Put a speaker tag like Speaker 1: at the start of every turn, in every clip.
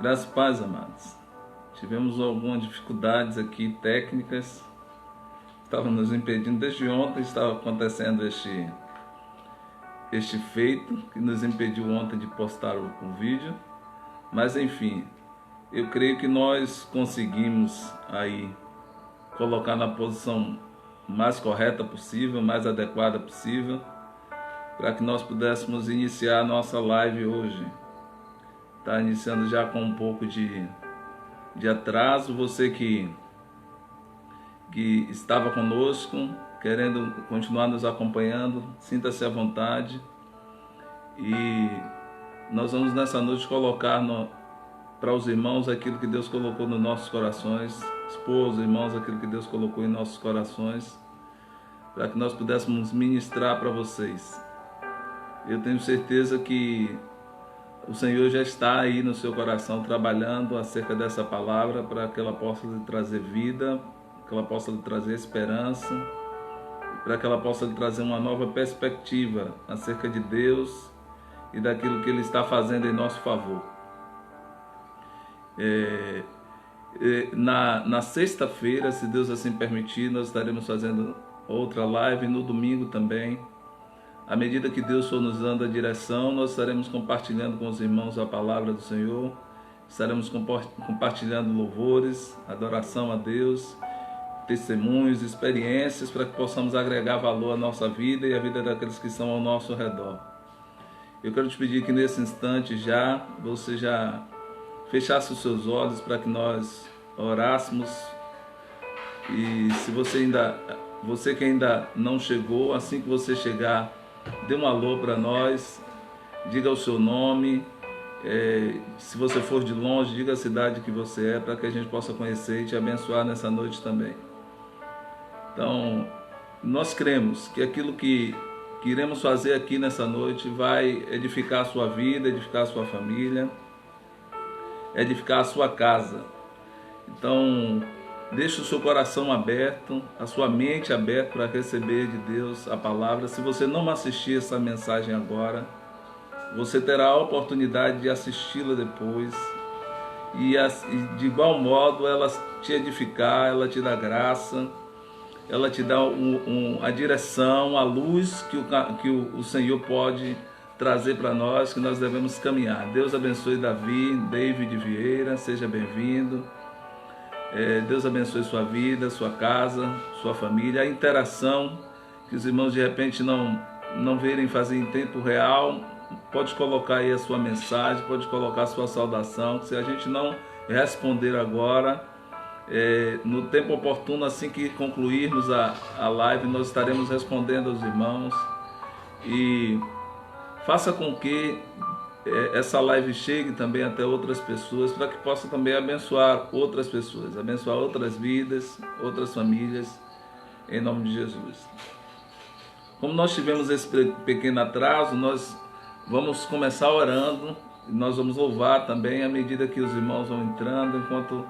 Speaker 1: Graças e paz, amados. Tivemos algumas dificuldades aqui técnicas, estavam nos impedindo desde ontem, estava acontecendo este feito que nos impediu ontem de postar o vídeo, mas enfim, eu creio que nós conseguimos aí colocar na posição mais correta possível, mais adequada possível, para que nós pudéssemos iniciar a nossa live hoje. Está iniciando já com um pouco de atraso. Você que estava conosco, querendo continuar nos acompanhando, sinta-se à vontade. E nós vamos nessa noite colocar para os irmãos aquilo que Deus colocou nos nossos corações, expor aos irmãos aquilo que Deus colocou em nossos corações, para que nós pudéssemos ministrar para vocês. Eu tenho certeza que o Senhor já está aí no seu coração trabalhando acerca dessa palavra para que ela possa lhe trazer vida, que ela possa lhe trazer esperança, para que ela possa lhe trazer uma nova perspectiva acerca de Deus e daquilo que Ele está fazendo em nosso favor. Na sexta-feira, se Deus assim permitir, nós estaremos fazendo outra live, no domingo também. À medida que Deus for nos dando a direção, nós estaremos compartilhando com os irmãos a palavra do Senhor, estaremos compartilhando louvores, adoração a Deus, testemunhos, experiências, para que possamos agregar valor à nossa vida e à vida daqueles que estão ao nosso redor. Eu quero te pedir que nesse instante você já fechasse os seus olhos para que nós orássemos. E se você que ainda não chegou, assim que você chegar, dê um alô para nós, diga o seu nome, se você for de longe, diga a cidade que você é, para que a gente possa conhecer e te abençoar nessa noite também. Então, nós cremos que aquilo que iremos fazer aqui nessa noite vai edificar a sua vida, edificar a sua família, edificar a sua casa. Então, deixe o seu coração aberto, a sua mente aberta para receber de Deus a palavra. Se você não assistir essa mensagem agora, você terá a oportunidade de assisti-la depois. E de igual modo ela te edificar, ela te dá graça, ela te dá a direção, a luz que o Senhor pode trazer para nós, que nós devemos caminhar. Deus abençoe David Vieira, seja bem-vindo. Deus abençoe sua vida, sua casa, sua família. A interação que os irmãos de repente não verem fazer em tempo real, pode colocar aí a sua mensagem, pode colocar a sua saudação. Se a gente não responder agora, no tempo oportuno, assim que concluirmos a live, nós estaremos respondendo aos irmãos. E faça com que essa live chegue também até outras pessoas, para que possa também abençoar outras pessoas, abençoar outras vidas, outras famílias, em nome de Jesus. Como nós tivemos esse pequeno atraso, nós vamos começar orando, e nós vamos louvar também à medida que os irmãos vão entrando, enquanto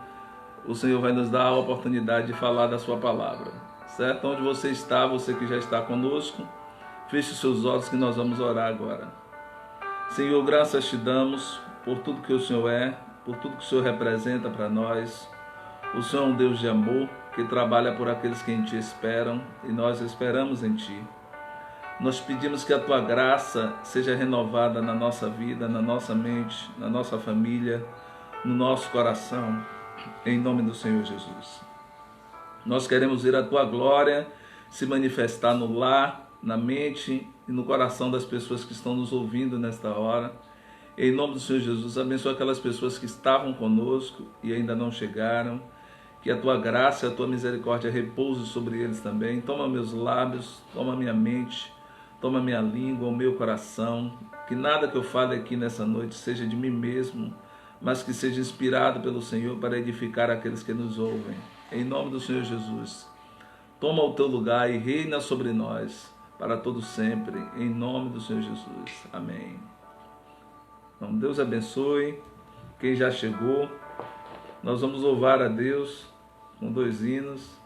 Speaker 1: o Senhor vai nos dar a oportunidade de falar da sua palavra, certo? Onde você está, você que já está conosco, feche os seus olhos que nós vamos orar agora. Senhor, graças te damos por tudo que o Senhor é, por tudo que o Senhor representa para nós. O Senhor é um Deus de amor que trabalha por aqueles que em Ti esperam, e nós esperamos em Ti. Nós pedimos que a Tua graça seja renovada na nossa vida, na nossa mente, na nossa família, no nosso coração, em nome do Senhor Jesus. Nós queremos ver a Tua glória se manifestar no lar, na mente e no coração das pessoas que estão nos ouvindo nesta hora. Em nome do Senhor Jesus, abençoa aquelas pessoas que estavam conosco e ainda não chegaram. Que a Tua graça e a Tua misericórdia repouse sobre eles também. Toma meus lábios, toma minha mente, toma minha língua, o meu coração. Que nada que eu fale aqui nessa noite seja de mim mesmo, mas que seja inspirado pelo Senhor para edificar aqueles que nos ouvem. Em nome do Senhor Jesus, toma o Teu lugar e reina sobre nós para todo sempre, em nome do Senhor Jesus. Amém. Então, Deus abençoe quem já chegou. Nós vamos louvar a Deus com 2 hinos,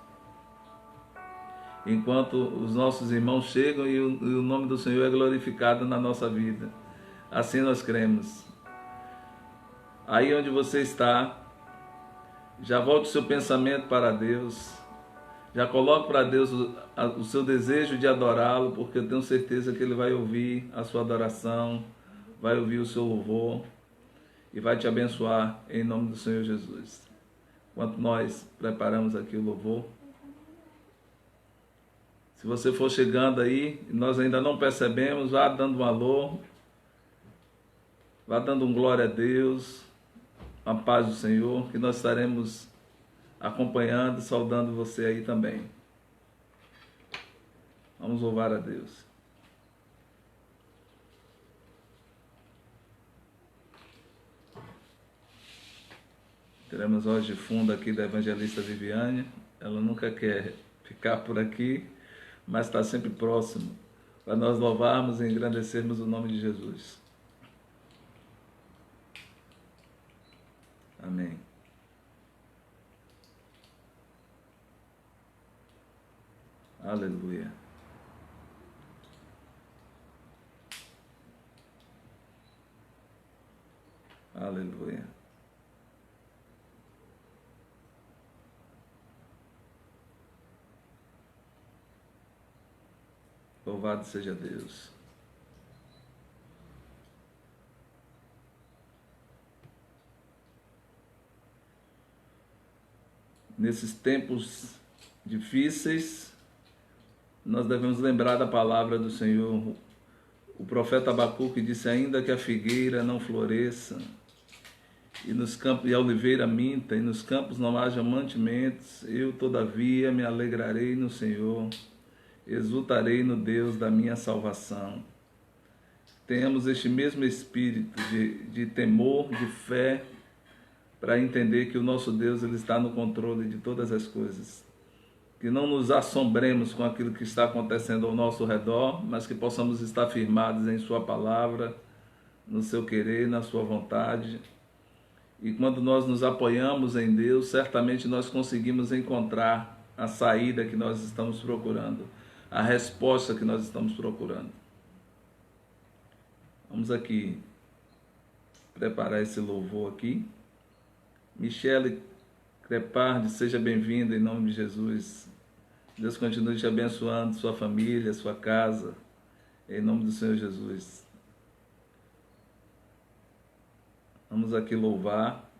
Speaker 1: enquanto os nossos irmãos chegam e o nome do Senhor é glorificado na nossa vida. Assim nós cremos. Aí onde você está, já volte o seu pensamento para Deus. Já coloque para Deus o seu desejo de adorá-lo, porque eu tenho certeza que Ele vai ouvir a sua adoração, vai ouvir o seu louvor e vai te abençoar em nome do Senhor Jesus. Enquanto nós preparamos aqui o louvor, se você for chegando aí e nós ainda não percebemos, vá dando um alô, vá dando um glória a Deus, a paz do Senhor, que nós estaremos acompanhando, saudando você aí também. Vamos louvar a Deus. Teremos voz de fundo aqui da evangelista Viviane. Ela nunca quer ficar por aqui, mas está sempre próximo, para nós louvarmos e engrandecermos o nome de Jesus. Amém. Aleluia. Aleluia. Louvado seja Deus. Nesses tempos difíceis, nós devemos lembrar da palavra do Senhor. O profeta Abacuque disse: ainda que a figueira não floresça, e nos campos e a oliveira minta, e nos campos não haja mantimentos, eu todavia me alegrarei no Senhor, exultarei no Deus da minha salvação. Tenhamos este mesmo espírito de temor, de fé, para entender que o nosso Deus ele está no controle de todas as coisas. Que não nos assombremos com aquilo que está acontecendo ao nosso redor, mas que possamos estar firmados em Sua palavra, no seu querer, na Sua vontade. E quando nós nos apoiamos em Deus, certamente nós conseguimos encontrar a saída que nós estamos procurando, a resposta que nós estamos procurando. Vamos aqui preparar esse louvor aqui. Michele Crepardi, seja bem-vinda em nome de Jesus. Deus continue te abençoando, sua família, sua casa, em nome do Senhor Jesus. Vamos aqui louvar.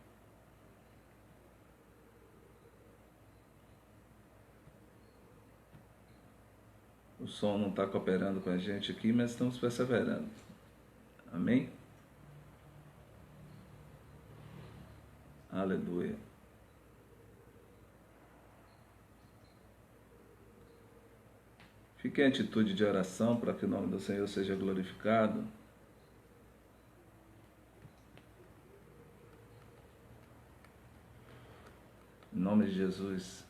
Speaker 1: O som não está cooperando com a gente aqui, mas estamos perseverando. Amém? Aleluia. Fique em atitude de oração para que o nome do Senhor seja glorificado. Em nome de Jesus.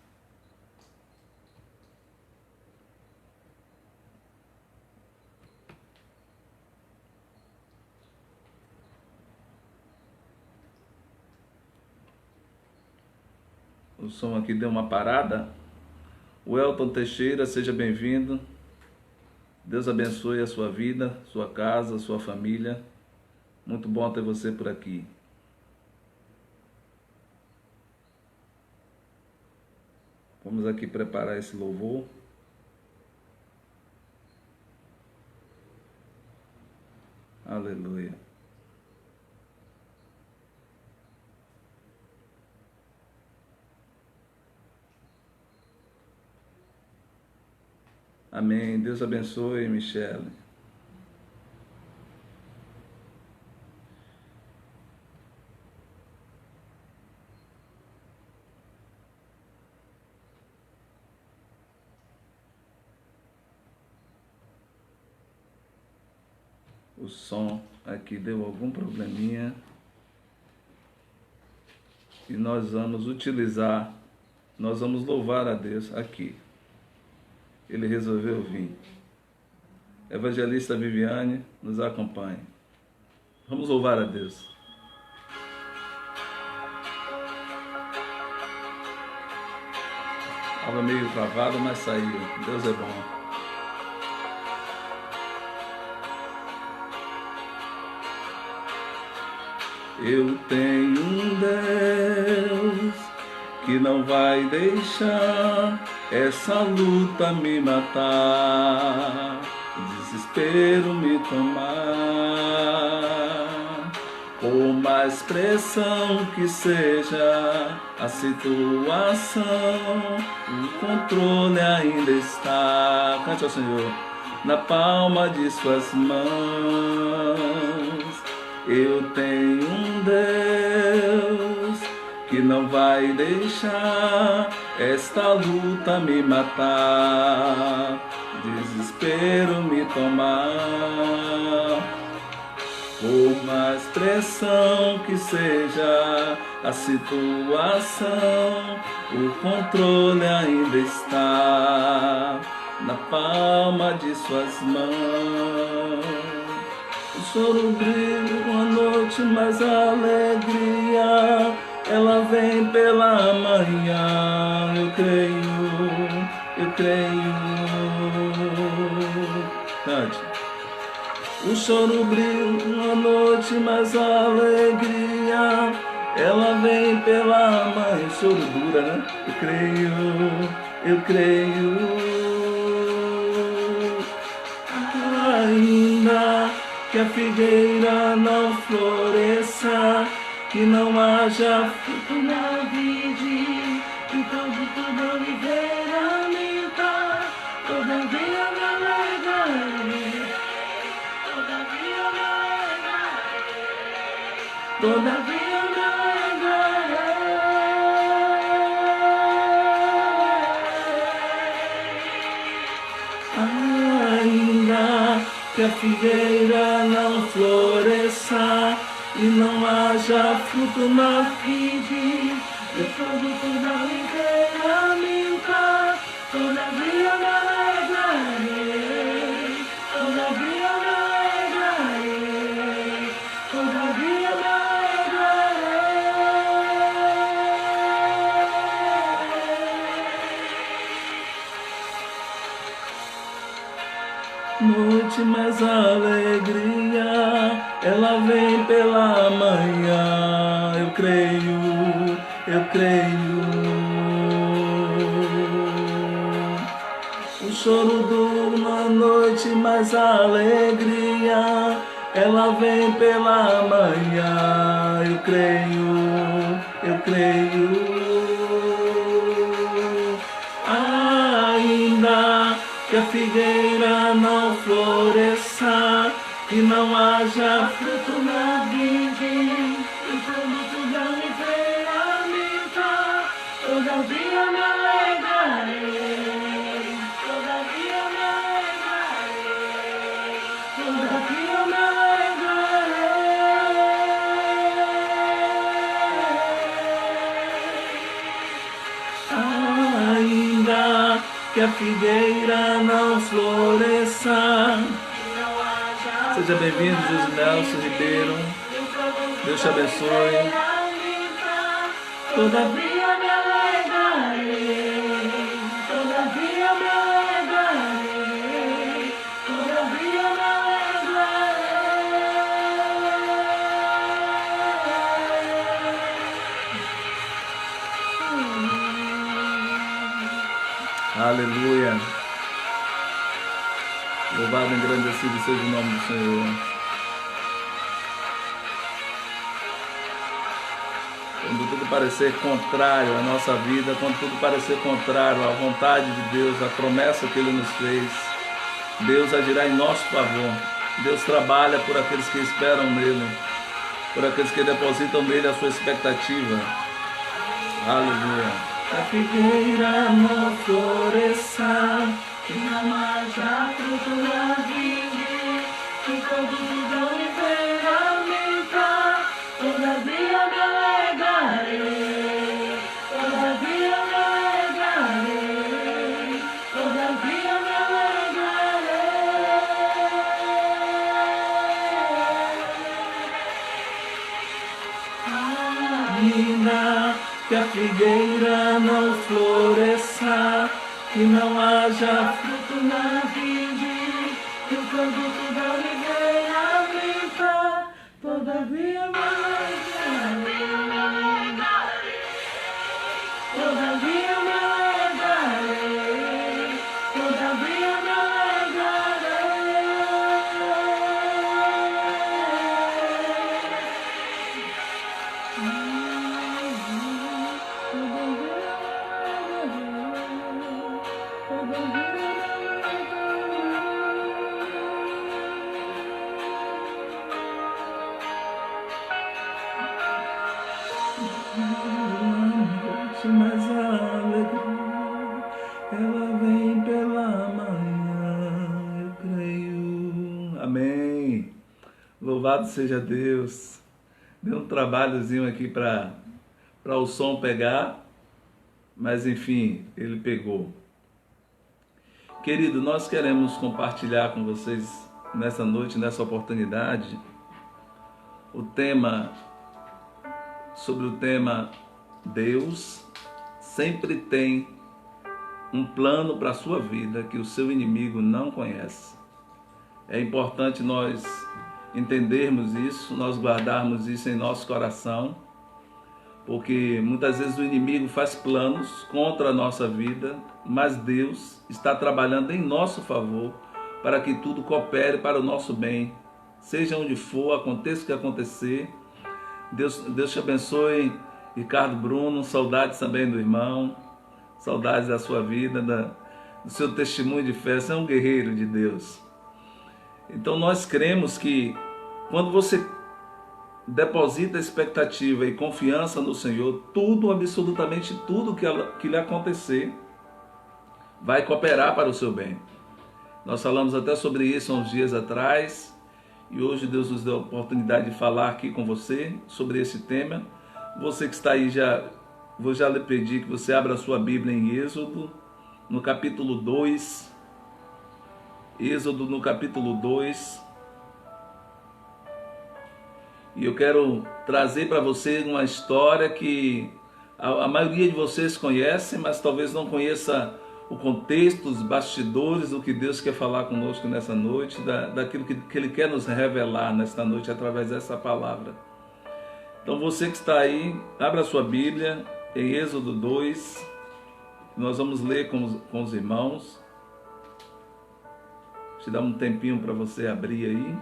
Speaker 1: O som aqui deu uma parada. O Elton Teixeira, seja bem-vindo. Deus abençoe a sua vida, sua casa, sua família. Muito bom ter você por aqui. Vamos aqui preparar esse louvor. Aleluia. Amém. Deus abençoe, Michele. O som aqui deu algum probleminha. E nós vamos utilizar, nós vamos louvar a Deus aqui. Ele resolveu vir. Evangelista Viviane, nos acompanhe. Vamos louvar a Deus. Estava meio travado, mas saiu. Deus é bom. Eu tenho um Deus que não vai deixar essa luta me matar, desespero me tomar. Por mais pressão que seja a situação, o controle ainda está, cante ao Senhor, na palma de suas mãos. Eu tenho um Deus que não vai deixar esta luta me matar, desespero me tomar. Por mais pressão que seja a situação, o controle ainda está na palma de suas mãos. O choro brilha uma noite, mas a alegria ela vem pela manhã. Eu creio. Cante. O choro brilha uma noite, mas a alegria ela vem pela manhã. Choro dura, né? Eu creio. Ainda que a figueira não floresça, que não haja fruto na vide, que tudo oliveira minta, todavia me alegrarei, todavia me alegrarei. Ainda que a figueira não floresça e não haja fruto na vide, e produto da oliveira minta, todavia me alegrarei, todavia me alegrarei, todavia me alegrarei. Noite, mas a alegria ela vem pela manhã. Eu creio. O choro dura uma noite, mas a alegria ela vem pela manhã. Eu creio. Ainda que a figueira não floresça, que não haja fruto na vide, e produto da oliveira minta, todavia me alegrarei, todavia me alegrarei, todavia me alegrarei. Ainda que a figueira não floresça. Seja bem-vindo, José Nelson Ribeiro. Deus te abençoe. Todavia me alegrarei, todavia me alegrarei, todavia me alegrarei. Aleluia. Louvado e engrandecido seja o nome do Senhor. Quando tudo parecer contrário à nossa vida, quando tudo parecer contrário à vontade de Deus, à promessa que Ele nos fez, Deus agirá em nosso favor. Deus trabalha por aqueles que esperam nele, por aqueles que depositam nele a sua expectativa. Aleluia. A figueira não floresça, que não haja fruto na vide, que produto da oliveira minta, todavia me alegrarei, todavia me alegrarei, todavia me alegrarei. Ainda que a figueira não floresça, que não haja fruto na vide, que o produto da oliveira minta, todavia me alegrarei. noite, mas a alegria, ela vem pela manhã, eu creio. Amém. Louvado seja Deus. Deu um trabalhozinho aqui para o som pegar, mas enfim, ele pegou. Querido, nós queremos compartilhar com vocês nessa noite, nessa oportunidade, sobre o tema Deus sempre tem um plano para a sua vida que o seu inimigo não conhece. É importante nós entendermos isso, nós guardarmos isso em nosso coração, porque muitas vezes o inimigo faz planos contra a nossa vida, mas Deus está trabalhando em nosso favor para que tudo coopere para o nosso bem, seja onde for, aconteça o que acontecer. Deus te abençoe, Ricardo Bruno, saudades também do irmão, saudades da sua vida, do seu testemunho de fé. Você é um guerreiro de Deus. Então nós cremos que quando você deposita expectativa e confiança no Senhor, tudo, absolutamente tudo que lhe acontecer, vai cooperar para o seu bem. Nós falamos até sobre isso há uns dias atrás, e hoje Deus nos deu a oportunidade de falar aqui com você sobre esse tema. Você que está aí, vou já lhe pedir que você abra a sua Bíblia em Êxodo, no capítulo 2. Êxodo no capítulo 2. E eu quero trazer para você uma história que a maioria de vocês conhece, mas talvez não conheça o contexto, os bastidores do que Deus quer falar conosco nessa noite, daquilo que Ele quer nos revelar nesta noite através dessa palavra. Então você que está aí, abra a sua Bíblia em Êxodo 2, nós vamos ler com os irmãos. Te dar um tempinho para você abrir aí.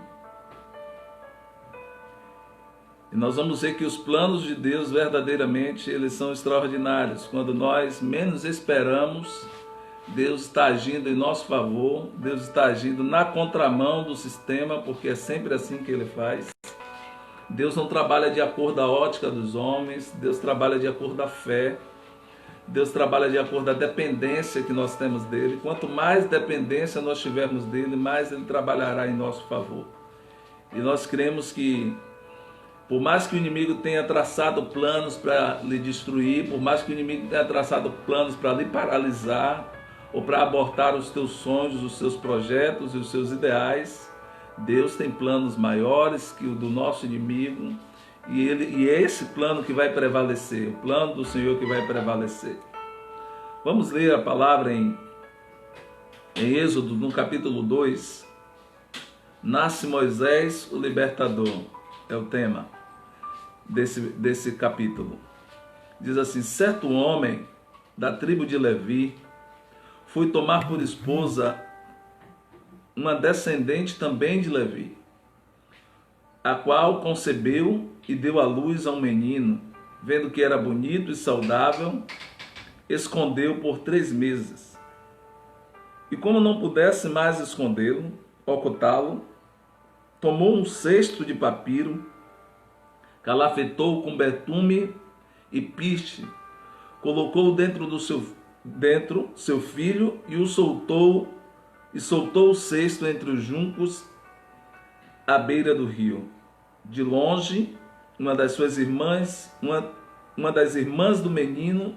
Speaker 1: E nós vamos ver que os planos de Deus verdadeiramente eles são extraordinários. Quando nós menos esperamos, Deus está agindo em nosso favor, Deus está agindo na contramão do sistema, porque é sempre assim que Ele faz. Deus não trabalha de acordo com a ótica dos homens, Deus trabalha de acordo com a fé, Deus trabalha de acordo com a dependência que nós temos dEle. Quanto mais dependência nós tivermos dEle, mais Ele trabalhará em nosso favor. E nós cremos que, por mais que o inimigo tenha traçado planos para lhe destruir, por mais que o inimigo tenha traçado planos para lhe paralisar, ou para abortar os teus sonhos, os seus projetos e os seus ideais, Deus tem planos maiores que o do nosso inimigo, e é esse plano que vai prevalecer, o plano do Senhor que vai prevalecer. Vamos ler a palavra em Êxodo, no capítulo 2. Nasce Moisés, o libertador, é o tema desse capítulo. Diz assim: certo homem da tribo de Levi foi tomar por esposa uma descendente também de Levi, a qual concebeu e deu à luz a um menino. Vendo que era bonito e saudável, escondeu por 3 meses. E como não pudesse mais escondê-lo, ocultá-lo, tomou um cesto de papiro, calafetou com betume e piche, colocou dentro seu filho e soltou o cesto entre os juncos à beira do rio. De longe, uma das irmãs do menino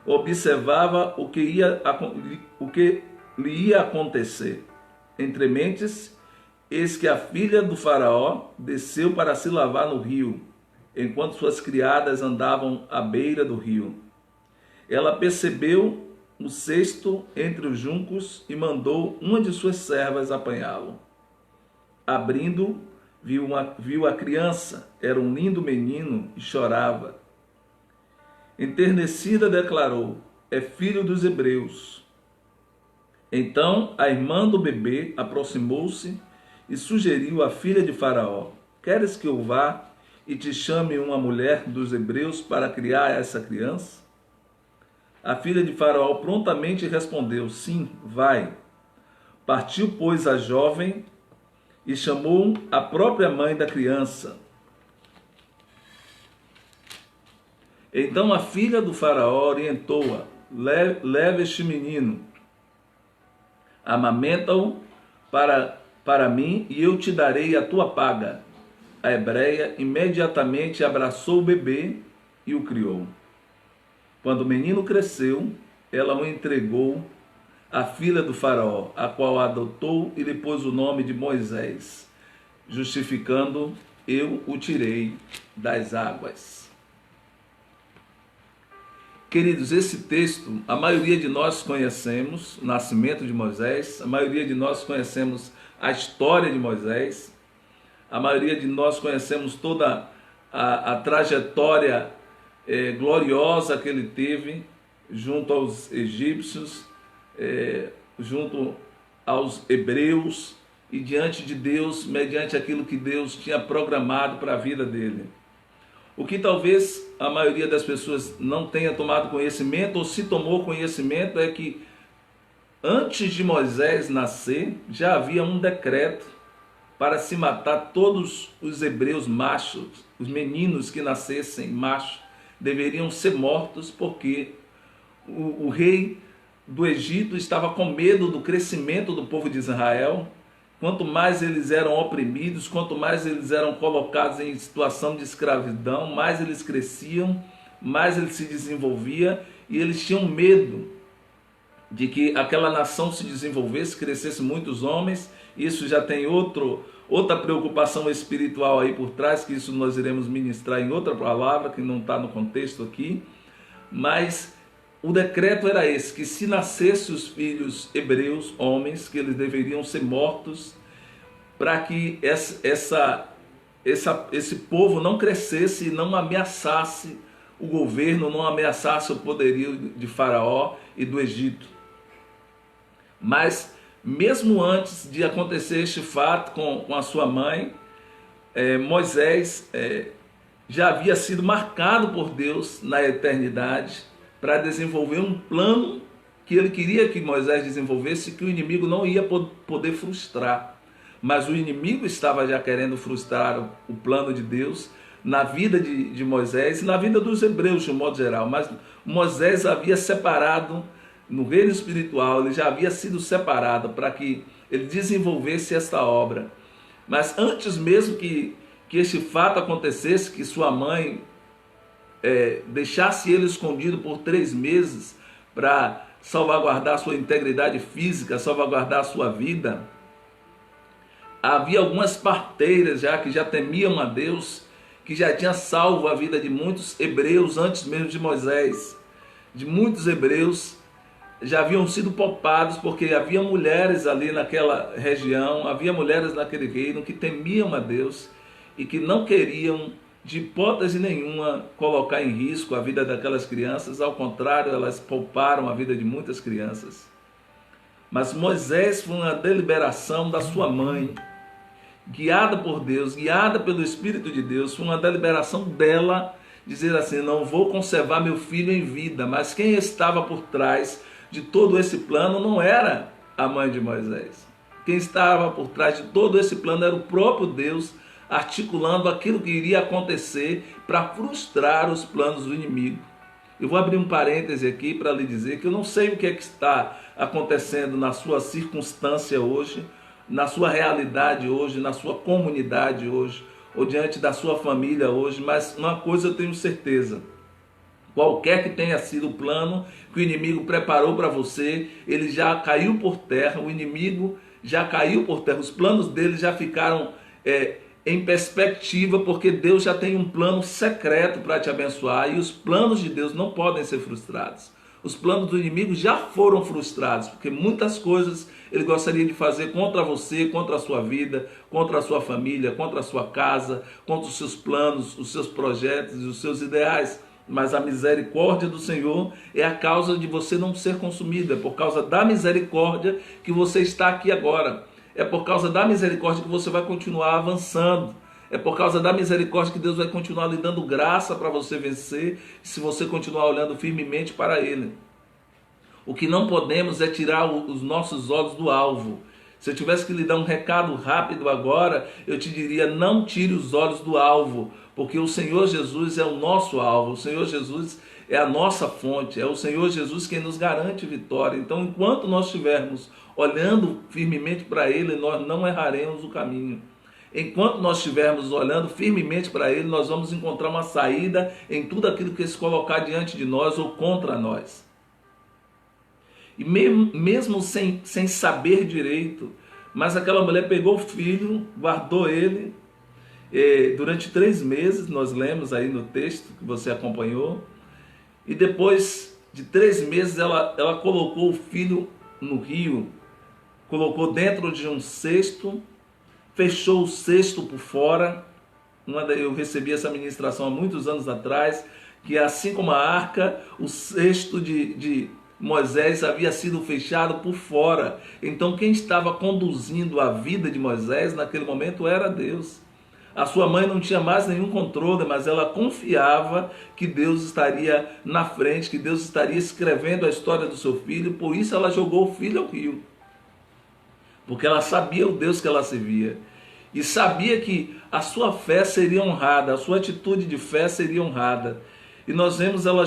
Speaker 1: observava o que lhe ia acontecer. Entre mentes, eis que a filha do faraó desceu para se lavar no rio, enquanto suas criadas andavam à beira do rio. Ela percebeu o cesto entre os juncos e mandou uma de suas servas apanhá-lo. Abrindo, viu a criança, era um lindo menino e chorava. Enternecida declarou: é filho dos hebreus. Então a irmã do bebê aproximou-se e sugeriu à filha de Faraó: queres que eu vá e te chame uma mulher dos hebreus para criar essa criança? A filha de Faraó prontamente respondeu: sim, vai. Partiu, pois, a jovem e chamou a própria mãe da criança. Então a filha do faraó orientou-a: leve este menino, amamenta-o para mim, e eu te darei a tua paga. A hebreia imediatamente abraçou o bebê e o criou. Quando o menino cresceu, ela o entregou à filha do faraó, a qual a adotou e lhe pôs o nome de Moisés, justificando: eu o tirei das águas. Queridos, esse texto, a maioria de nós conhecemos o nascimento de Moisés, a maioria de nós conhecemos a história de Moisés, a maioria de nós conhecemos toda a trajetória gloriosa que ele teve junto aos egípcios, junto aos hebreus e diante de Deus, mediante aquilo que Deus tinha programado para a vida dele. O que talvez a maioria das pessoas não tenha tomado conhecimento, ou se tomou conhecimento, é que antes de Moisés nascer, já havia um decreto para se matar todos os hebreus machos, os meninos que nascessem machos, deveriam ser mortos, porque o rei do Egito estava com medo do crescimento do povo de Israel. Quanto mais eles eram oprimidos, quanto mais eles eram colocados em situação de escravidão, mais eles cresciam, mais eles se desenvolviam, e eles tinham medo de que aquela nação se desenvolvesse, crescesse muitos homens. Isso já tem outra preocupação espiritual aí por trás, que isso nós iremos ministrar em outra palavra, que não está no contexto aqui. Mas o decreto era esse, que se nascessem os filhos hebreus, homens, que eles deveriam ser mortos, para que esse povo não crescesse e não ameaçasse o governo, não ameaçasse o poderio de Faraó e do Egito. Mas mesmo antes de acontecer este fato com a sua mãe, Moisés já havia sido marcado por Deus na eternidade para desenvolver um plano que ele queria que Moisés desenvolvesse, que o inimigo não ia poder frustrar. Mas o inimigo estava já querendo frustrar o plano de Deus na vida de Moisés e na vida dos hebreus de um modo geral. Mas Moisés havia separado, no reino espiritual, ele já havia sido separado para que ele desenvolvesse esta obra. Mas antes mesmo que este fato acontecesse, que sua mãe deixasse ele escondido por 3 meses para salvaguardar sua integridade física, salvaguardar sua vida, havia algumas parteiras que já temiam a Deus, que já tinha salvo a vida de muitos hebreus antes mesmo de Moisés. De muitos hebreus já haviam sido poupados, porque havia mulheres ali naquela região, havia mulheres naquele reino que temiam a Deus e que não queriam de hipótese nenhuma colocar em risco a vida daquelas crianças. Ao contrário, elas pouparam a vida de muitas crianças. Mas Moisés foi uma deliberação da sua mãe, guiada por Deus, guiada pelo Espírito de Deus. Foi uma deliberação dela, dizer assim: não vou conservar meu filho em vida. Mas quem estava por trás de todo esse plano não era a mãe de Moisés. Quem estava por trás de todo esse plano era o próprio Deus, articulando aquilo que iria acontecer para frustrar os planos do inimigo. Eu vou abrir um parêntese aqui para lhe dizer que eu não sei o que está acontecendo na sua circunstância hoje, na sua realidade hoje, na sua comunidade hoje, ou diante da sua família hoje, mas uma coisa eu tenho certeza: qualquer que tenha sido o plano que o inimigo preparou para você, ele já caiu por terra. O inimigo já caiu por terra, os planos dele já ficaram em perspectiva, porque Deus já tem um plano secreto para te abençoar, e os planos de Deus não podem ser frustrados. Os planos do inimigo já foram frustrados, porque muitas coisas ele gostaria de fazer contra você, contra a sua vida, contra a sua família, contra a sua casa, contra os seus planos, os seus projetos e os seus ideais. Mas a misericórdia do Senhor é a causa de você não ser consumido. É por causa da misericórdia que você está aqui agora. É por causa da misericórdia que você vai continuar avançando. É por causa da misericórdia que Deus vai continuar lhe dando graça para você vencer, se você continuar olhando firmemente para Ele. O que não podemos é tirar os nossos olhos do alvo. Se eu tivesse que lhe dar um recado rápido agora, eu te diria: não tire os olhos do alvo, porque o Senhor Jesus é o nosso alvo, o Senhor Jesus é a nossa fonte, é o Senhor Jesus quem nos garante vitória. Então, enquanto nós estivermos olhando firmemente para Ele, nós não erraremos o caminho. Enquanto nós estivermos olhando firmemente para Ele, nós vamos encontrar uma saída em tudo aquilo que se colocar diante de nós ou contra nós. E mesmo sem saber direito, mas aquela mulher pegou o filho, guardou ele, durante 3 meses, nós lemos aí no texto que você acompanhou, e depois de 3 meses ela colocou o filho no rio, colocou dentro de um cesto, fechou o cesto por fora. Eu recebi essa ministração há muitos anos atrás, que assim como a arca, o cesto de Moisés havia sido fechado por fora. Então quem estava conduzindo a vida de Moisés naquele momento era Deus. A sua mãe não tinha mais nenhum controle, mas ela confiava que Deus estaria na frente, que Deus estaria escrevendo a história do seu filho. Por isso ela jogou o filho ao rio, porque ela sabia o Deus que ela servia e sabia que a sua fé seria honrada, a sua atitude de fé seria honrada. E nós vemos ela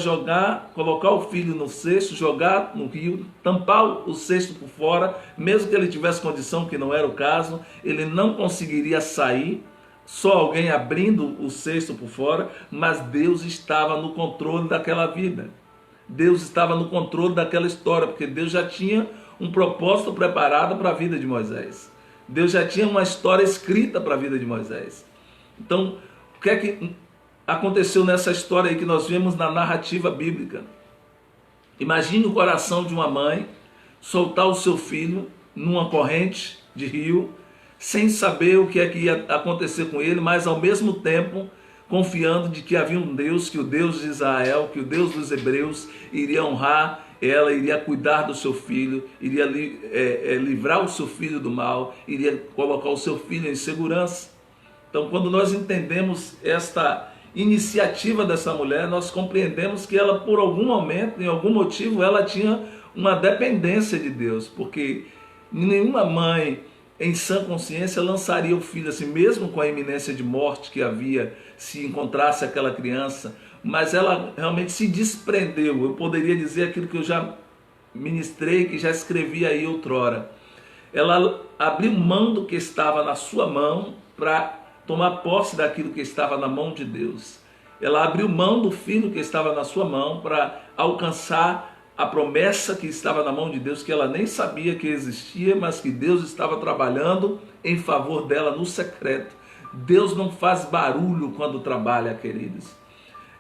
Speaker 1: colocar o filho no cesto, jogar no rio, tampar o cesto por fora, mesmo que ele tivesse condição, que não era o caso, ele não conseguiria sair, só alguém abrindo o cesto por fora, mas Deus estava no controle daquela vida. Deus estava no controle daquela história, porque Deus já tinha um propósito preparado para a vida de Moisés. Deus já tinha uma história escrita para a vida de Moisés. Então, o que é que aconteceu nessa história aí que nós vemos na narrativa bíblica? Imagine o coração de uma mãe soltar o seu filho numa corrente de rio, sem saber o que é que ia acontecer com ele, mas ao mesmo tempo confiando de que havia um Deus, que o Deus de Israel, que o Deus dos hebreus iria honrar ela, iria cuidar do seu filho, iria livrar o seu filho do mal, iria colocar o seu filho em segurança. Então, quando nós entendemos esta iniciativa dessa mulher, nós compreendemos que ela, por algum momento, em algum motivo, ela tinha uma dependência de Deus, porque nenhuma mãe em sã consciência lançaria o filho assim, mesmo com a iminência de morte que havia se encontrasse aquela criança, mas ela realmente se desprendeu. Eu poderia dizer aquilo que eu já ministrei, que já escrevi aí outrora. Ela abriu mão do que estava na sua mão para tomar posse daquilo que estava na mão de Deus. Ela abriu mão do filho que estava na sua mão para alcançar a promessa que estava na mão de Deus, que ela nem sabia que existia, mas que Deus estava trabalhando em favor dela no secreto. Deus não faz barulho quando trabalha, queridos.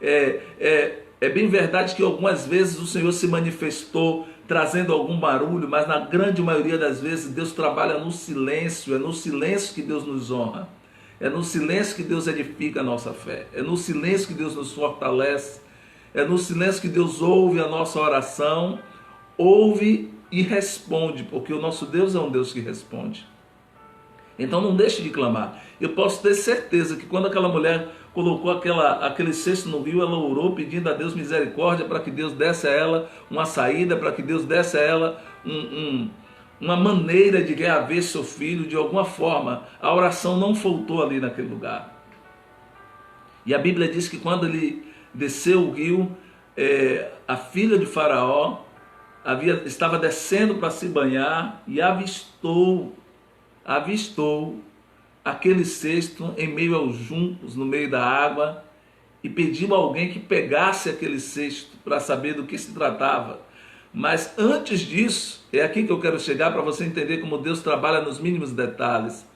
Speaker 1: É bem verdade que algumas vezes o Senhor se manifestou trazendo algum barulho, mas na grande maioria das vezes Deus trabalha no silêncio. É no silêncio que Deus nos honra. É no silêncio que Deus edifica a nossa fé. É no silêncio que Deus nos fortalece. É no silêncio que Deus ouve a nossa oração, ouve e responde, porque o nosso Deus é um Deus que responde. Então não deixe de clamar. Eu posso ter certeza que quando aquela mulher colocou aquele cesto no rio, ela orou pedindo a Deus misericórdia para que Deus desse a ela uma saída, para que Deus desse a ela uma maneira de reaver seu filho de alguma forma. A oração não faltou ali naquele lugar. E a Bíblia diz que quando ele desceu o rio, a filha de Faraó estava descendo para se banhar e avistou aquele cesto em meio aos juncos, no meio da água, e pediu a alguém que pegasse aquele cesto para saber do que se tratava. Mas antes disso, é aqui que eu quero chegar para você entender como Deus trabalha nos mínimos detalhes.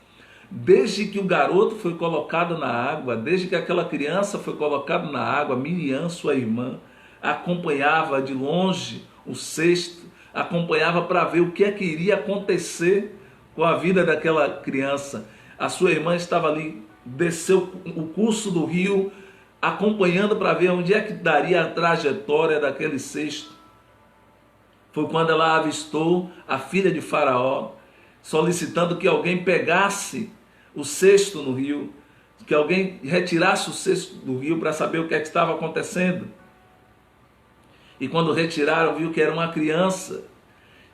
Speaker 1: Desde que o garoto foi colocado na água, desde que aquela criança foi colocada na água, Miriam, sua irmã, acompanhava de longe o cesto, acompanhava para ver o que é que iria acontecer com a vida daquela criança. A sua irmã estava ali, desceu o curso do rio, acompanhando para ver onde é que daria a trajetória daquele cesto. Foi quando ela avistou a filha de Faraó, solicitando que alguém pegasse o cesto no rio, que alguém retirasse o cesto do rio para saber o que é que estava acontecendo. E quando retiraram, viu que era uma criança.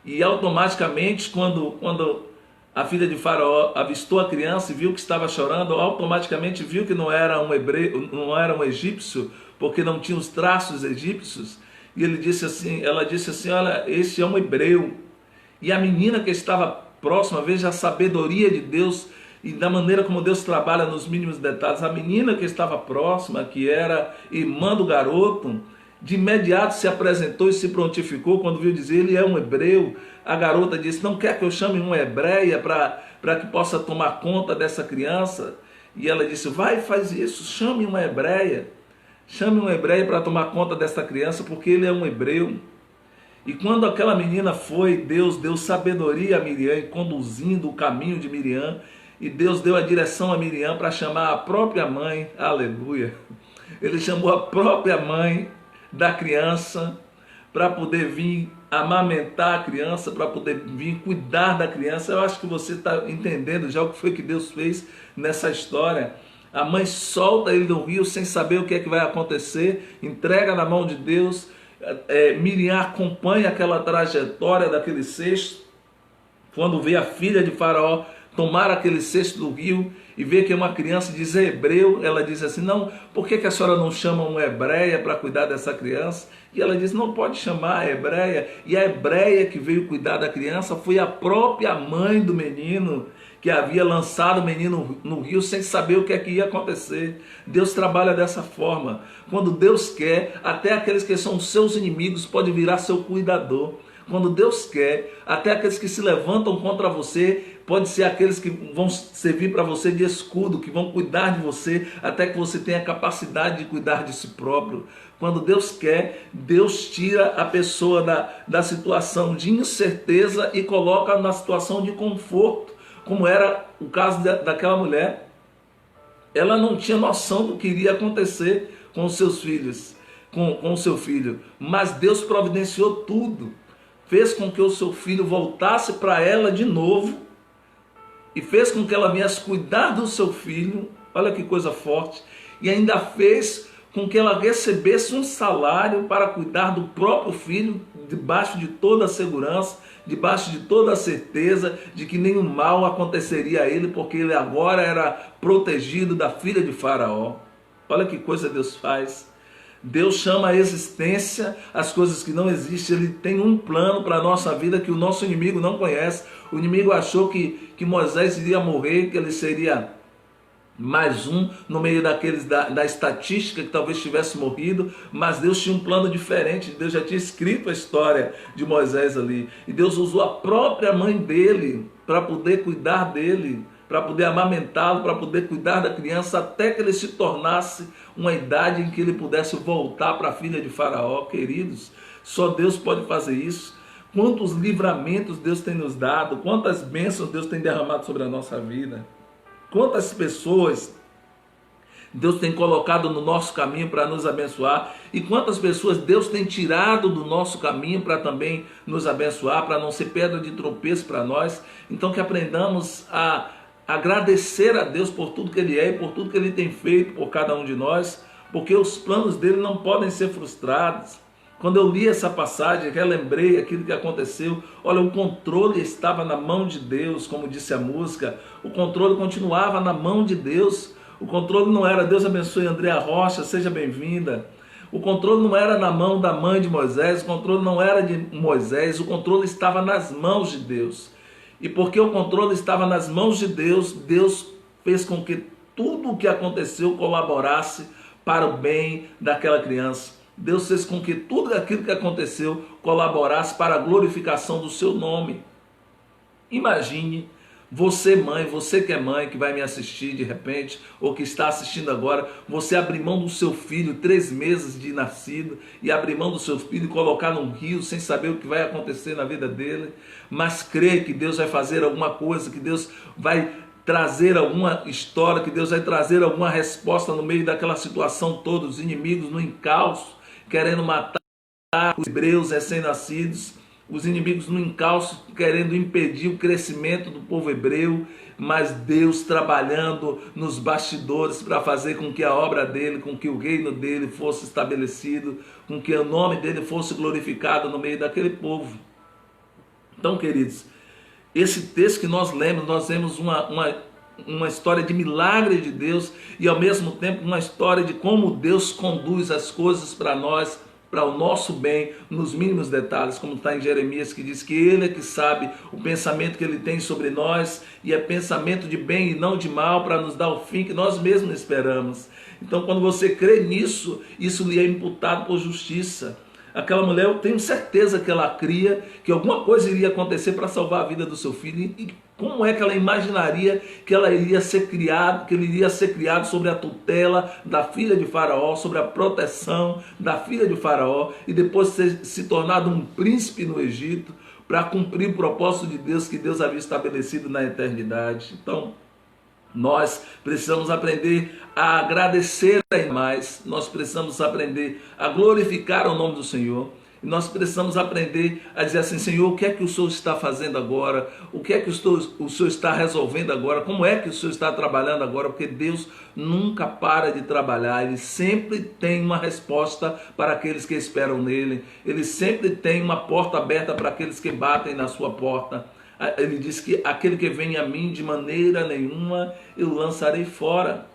Speaker 1: E automaticamente, quando a filha de Faraó avistou a criança e viu que estava chorando, automaticamente viu que não era um hebreu, não era um egípcio, porque não tinha os traços egípcios. E ela disse assim, olha, esse é um hebreu. E a menina que estava próxima, veja a sabedoria de Deus e da maneira como Deus trabalha nos mínimos detalhes. A menina que estava próxima, que era irmã do garoto, de imediato se apresentou e se prontificou quando viu dizer, ele é um hebreu. A garota disse, não quer que eu chame uma hebreia para que possa tomar conta dessa criança? E ela disse, vai, faz isso, chame uma hebreia. Chame uma hebreia para tomar conta dessa criança, porque ele é um hebreu. E quando aquela menina foi, Deus deu sabedoria a Miriam, conduzindo o caminho de Miriam, e Deus deu a direção a Miriam para chamar a própria mãe, aleluia. Ele chamou a própria mãe da criança para poder vir amamentar a criança, para poder vir cuidar da criança. Eu acho que você está entendendo já o que foi que Deus fez nessa história. A mãe solta ele no rio sem saber o que é que vai acontecer, entrega na mão de Deus. Miriam acompanha aquela trajetória daquele cesto, quando vê a filha de Faraó tomar aquele cesto do rio e vê que é uma criança, diz hebreu, ela diz assim, não, por que a senhora não chama uma hebreia para cuidar dessa criança? E ela diz, não pode chamar a hebreia. E a hebreia que veio cuidar da criança foi a própria mãe do menino, que havia lançado o menino no rio sem saber o que é que ia acontecer. Deus trabalha dessa forma. Quando Deus quer, até aqueles que são seus inimigos podem virar seu cuidador. Quando Deus quer, até aqueles que se levantam contra você, pode ser aqueles que vão servir para você de escudo, que vão cuidar de você, até que você tenha capacidade de cuidar de si próprio. Quando Deus quer, Deus tira a pessoa da situação de incerteza e coloca na situação de conforto, como era o caso daquela mulher. Ela não tinha noção do que iria acontecer com os seus filhos, com o seu filho, mas Deus providenciou tudo. Fez com que o seu filho voltasse para ela de novo e fez com que ela viesse cuidar do seu filho, olha que coisa forte, e ainda fez com que ela recebesse um salário para cuidar do próprio filho, debaixo de toda a segurança, debaixo de toda a certeza de que nenhum mal aconteceria a ele, porque ele agora era protegido da filha de Faraó. Olha que coisa Deus faz. Deus chama a existência as coisas que não existem. Ele tem um plano para a nossa vida que o nosso inimigo não conhece. O inimigo achou que Moisés iria morrer, que ele seria mais um no meio daqueles da estatística que talvez tivesse morrido, mas Deus tinha um plano diferente. Deus já tinha escrito a história de Moisés ali, e Deus usou a própria mãe dele para poder cuidar dele, para poder amamentá-lo, para poder cuidar da criança, até que ele se tornasse uma idade em que ele pudesse voltar para a filha de Faraó. Queridos, só Deus pode fazer isso. Quantos livramentos Deus tem nos dado, quantas bênçãos Deus tem derramado sobre a nossa vida, quantas pessoas Deus tem colocado no nosso caminho para nos abençoar, e quantas pessoas Deus tem tirado do nosso caminho para também nos abençoar, para não ser pedra de tropeço para nós. Então que aprendamos a agradecer a Deus por tudo que Ele é e por tudo que Ele tem feito por cada um de nós, porque os planos dele não podem ser frustrados. Quando eu li essa passagem, relembrei aquilo que aconteceu. Olha, o controle estava na mão de Deus, como disse a música. O controle continuava na mão de Deus. O controle não era, Deus abençoe Andréa Rocha, seja bem-vinda. O controle não era na mão da mãe de Moisés, o controle não era de Moisés, o controle estava nas mãos de Deus. E porque o controle estava nas mãos de Deus, Deus fez com que tudo o que aconteceu colaborasse para o bem daquela criança. Deus fez com que tudo aquilo que aconteceu colaborasse para a glorificação do seu nome. Imagine você, mãe, você que é mãe, que vai me assistir de repente, ou que está assistindo agora, você abrir mão do seu filho, 3 meses de nascido, e abrir mão do seu filho e colocar num rio sem saber o que vai acontecer na vida dele, mas crer que Deus vai fazer alguma coisa, que Deus vai trazer alguma história, que Deus vai trazer alguma resposta no meio daquela situação toda, os inimigos no encalço, querendo matar os hebreus recém-nascidos, os inimigos no encalço querendo impedir o crescimento do povo hebreu, mas Deus trabalhando nos bastidores para fazer com que a obra dele, com que o reino dele fosse estabelecido, com que o nome dele fosse glorificado no meio daquele povo. Então, queridos, esse texto que nós vemos uma história de milagre de Deus e ao mesmo tempo uma história de como Deus conduz as coisas para nós, para o nosso bem, nos mínimos detalhes, como está em Jeremias, que diz que Ele é que sabe o pensamento que Ele tem sobre nós, e é pensamento de bem e não de mal, para nos dar o fim que nós mesmos esperamos. Então, quando você crê nisso, isso lhe é imputado por justiça. Aquela mulher, eu tenho certeza que ela cria que alguma coisa iria acontecer para salvar a vida do seu filho. E como é que ela imaginaria que ela iria ser criado, que ele iria ser criado sobre a tutela da filha de Faraó, sobre a proteção da filha de Faraó, e depois se tornado um príncipe no Egito, para cumprir o propósito de Deus que Deus havia estabelecido na eternidade. Então, nós precisamos aprender a agradecer ainda mais, nós precisamos aprender a glorificar o nome do Senhor, e nós precisamos aprender a dizer assim: Senhor, o que é que o Senhor está fazendo agora? O que é que o Senhor está resolvendo agora? Como é que o Senhor está trabalhando agora? Porque Deus nunca para de trabalhar, Ele sempre tem uma resposta para aqueles que esperam nele, Ele sempre tem uma porta aberta para aqueles que batem na sua porta. Ele diz que aquele que vem a mim, de maneira nenhuma eu lançarei fora.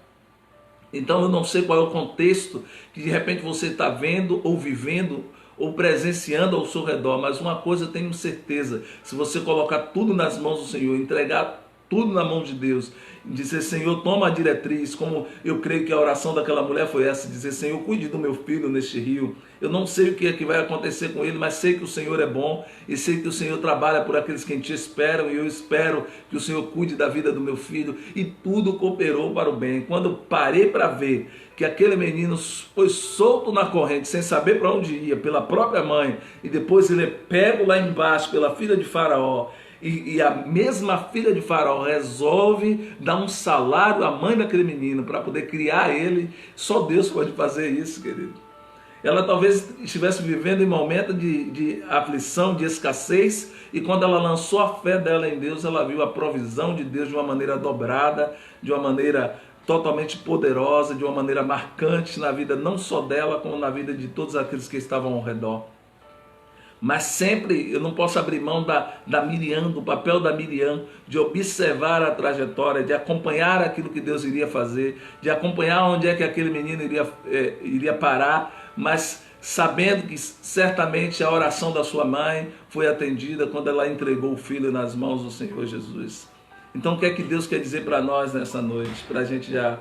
Speaker 1: Então eu não sei qual é o contexto que de repente você está vendo ou vivendo ou presenciando ao seu redor, mas uma coisa eu tenho certeza: se você colocar tudo nas mãos do Senhor, entregar tudo na mão de Deus, dizer: Senhor, toma a diretriz, como eu creio que a oração daquela mulher foi essa, dizer: Senhor, cuide do meu filho neste rio. Eu não sei o que é que vai acontecer com ele, mas sei que o Senhor é bom e sei que o Senhor trabalha por aqueles que te esperam, e eu espero que o Senhor cuide da vida do meu filho. E tudo cooperou para o bem. Quando parei para ver que aquele menino foi solto na corrente, sem saber para onde ia, pela própria mãe, e depois ele é pego lá embaixo pela filha de Faraó, e a mesma filha de Faraó resolve dar um salário à mãe daquele menino para poder criar ele. Só Deus pode fazer isso, querido. Ela talvez estivesse vivendo em um momento de aflição, de escassez, e quando ela lançou a fé dela em Deus, ela viu a provisão de Deus de uma maneira dobrada, de uma maneira totalmente poderosa, de uma maneira marcante na vida não só dela, como na vida de todos aqueles que estavam ao redor. Mas sempre eu não posso abrir mão da Miriam, do papel da Miriam, de observar a trajetória, de acompanhar aquilo que Deus iria fazer, de acompanhar onde é que aquele menino iria parar, mas sabendo que certamente a oração da sua mãe foi atendida quando ela entregou o filho nas mãos do Senhor Jesus. Então o que é que Deus quer dizer para nós nessa noite, para a gente já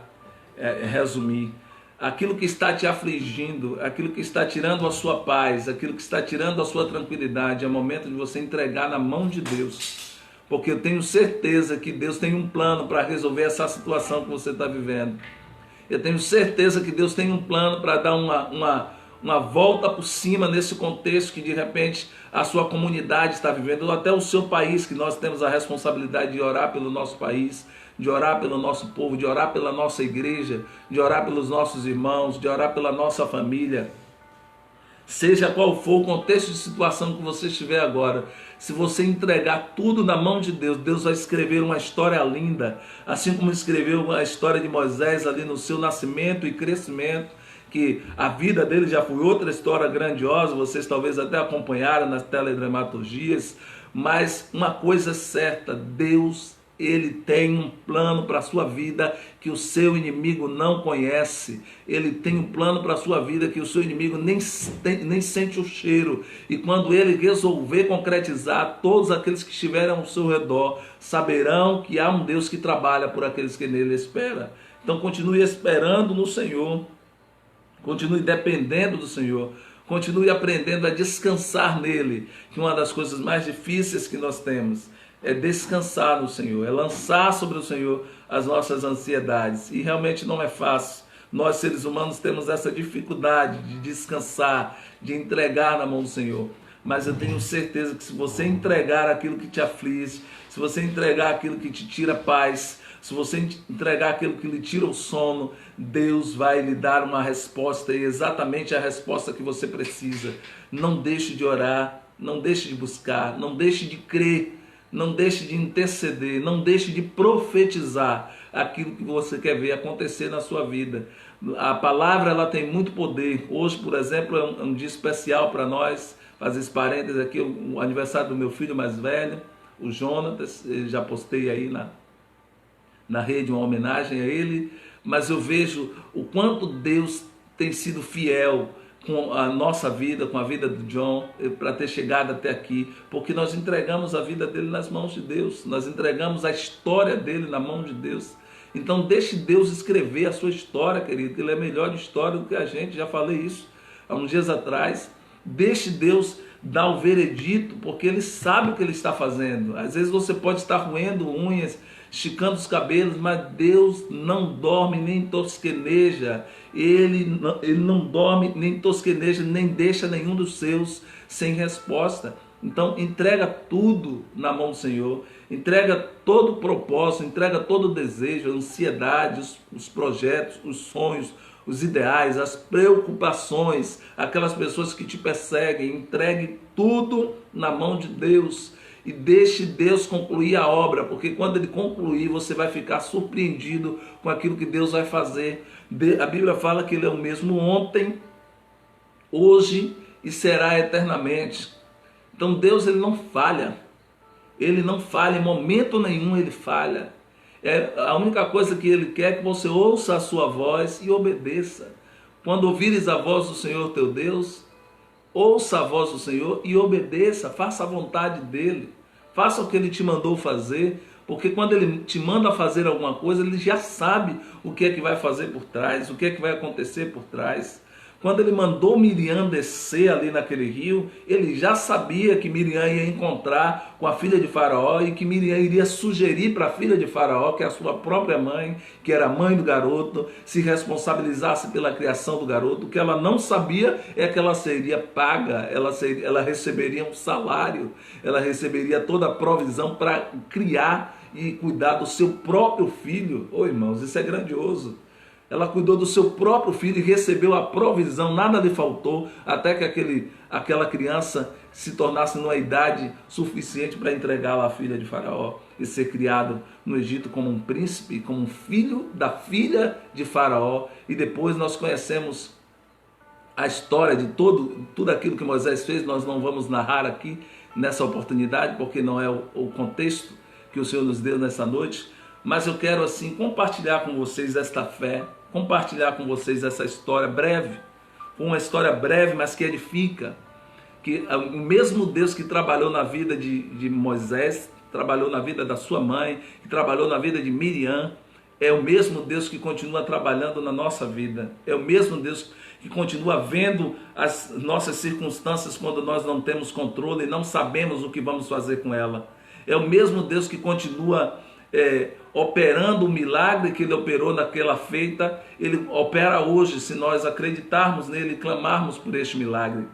Speaker 1: resumir? Aquilo que está te afligindo, aquilo que está tirando a sua paz, aquilo que está tirando a sua tranquilidade, é o momento de você entregar na mão de Deus. Porque eu tenho certeza que Deus tem um plano para resolver essa situação que você está vivendo. Eu tenho certeza que Deus tem um plano para dar uma volta por cima nesse contexto que de repente a sua comunidade está vivendo, ou até o seu país, que nós temos a responsabilidade de orar pelo nosso país, de orar pelo nosso povo, de orar pela nossa igreja, de orar pelos nossos irmãos, de orar pela nossa família. Seja qual for o contexto de situação que você estiver agora, se você entregar tudo na mão de Deus, Deus vai escrever uma história linda, assim como escreveu a história de Moisés ali no seu nascimento e crescimento, que a vida dele já foi outra história grandiosa, vocês talvez até acompanharam nas teledramaturgias, mas uma coisa é certa: Deus, Ele tem um plano para a sua vida que o seu inimigo não conhece. Ele tem um plano para a sua vida que o seu inimigo nem sente o cheiro. E quando ele resolver concretizar, todos aqueles que estiverem ao seu redor saberão que há um Deus que trabalha por aqueles que nele esperam. Então continue esperando no Senhor, continue dependendo do Senhor, continue aprendendo a descansar nele, que uma das coisas mais difíceis que nós temos é descansar no Senhor, é lançar sobre o Senhor as nossas ansiedades. E realmente não é fácil. Nós, seres humanos, temos essa dificuldade de descansar, de entregar na mão do Senhor. Mas eu tenho certeza que se você entregar aquilo que te aflige, se você entregar aquilo que te tira paz, se você entregar aquilo que lhe tira o sono, Deus vai lhe dar uma resposta, e exatamente a resposta que você precisa. Não deixe de orar, não deixe de buscar, não deixe de crer, não deixe de interceder, não deixe de profetizar aquilo que você quer ver acontecer na sua vida. A palavra, ela tem muito poder. Hoje, por exemplo, é um dia especial para nós. Fazer esse parênteses aqui, o aniversário do meu filho mais velho. o Jonatas, já postei aí na rede uma homenagem a ele, mas eu vejo o quanto Deus tem sido fiel com a nossa vida, com a vida do John, para ter chegado até aqui, porque nós entregamos a vida dele nas mãos de Deus, nós entregamos a história dele na mão de Deus. Então deixe Deus escrever a sua história, querido, que ele é melhor de história do que a gente, já falei isso há uns dias atrás. Deixe Deus dar o veredito, porque ele sabe o que ele está fazendo. Às vezes você pode estar roendo unhas, esticando os cabelos, mas Deus não dorme nem tosqueneja. Ele não dorme nem tosqueneja, nem deixa nenhum dos seus sem resposta. Então entrega tudo na mão do Senhor, entrega todo o propósito, entrega todo o desejo, a ansiedade, os projetos, os sonhos, os ideais, as preocupações, aquelas pessoas que te perseguem. Entregue tudo na mão de Deus e deixe Deus concluir a obra, porque quando Ele concluir, você vai ficar surpreendido com aquilo que Deus vai fazer. A Bíblia fala que Ele é o mesmo ontem, hoje e será eternamente. Então Deus, Ele não falha. Ele não falha, em momento nenhum Ele falha. A única coisa que Ele quer é que você ouça a sua voz e obedeça. Quando ouvires a voz do Senhor teu Deus, ouça a voz do Senhor e obedeça, faça a vontade dEle, faça o que Ele te mandou fazer, porque quando Ele te manda fazer alguma coisa, Ele já sabe o que é que vai fazer por trás, o que é que vai acontecer por trás. Quando Ele mandou Miriam descer ali naquele rio, Ele já sabia que Miriam ia encontrar com a filha de Faraó e que Miriam iria sugerir para a filha de Faraó, que é a sua própria mãe, que era a mãe do garoto, se responsabilizasse pela criação do garoto. O que ela não sabia é que ela seria paga, ela receberia um salário, ela receberia toda a provisão para criar e cuidar do seu próprio filho. Ô irmãos, isso é grandioso. Ela cuidou do seu próprio filho e recebeu a provisão, nada lhe faltou, até que aquela criança se tornasse numa idade suficiente para entregá-la à filha de Faraó e ser criado no Egito como um príncipe, como um filho da filha de Faraó. E depois nós conhecemos a história de tudo aquilo que Moisés fez. Nós não vamos narrar aqui nessa oportunidade, porque não é o contexto que o Senhor nos deu nessa noite, mas eu quero assim compartilhar com vocês esta fé, compartilhar com vocês essa história breve, uma história breve, mas que edifica, que o mesmo Deus que trabalhou na vida de Moisés, trabalhou na vida da sua mãe, que trabalhou na vida de Miriam, é o mesmo Deus que continua trabalhando na nossa vida, é o mesmo Deus que continua vendo as nossas circunstâncias quando nós não temos controle e não sabemos o que vamos fazer com ela, é o mesmo Deus que continua operando o milagre que Ele operou naquela feita. Ele opera hoje, se nós acreditarmos nele e clamarmos por este milagre.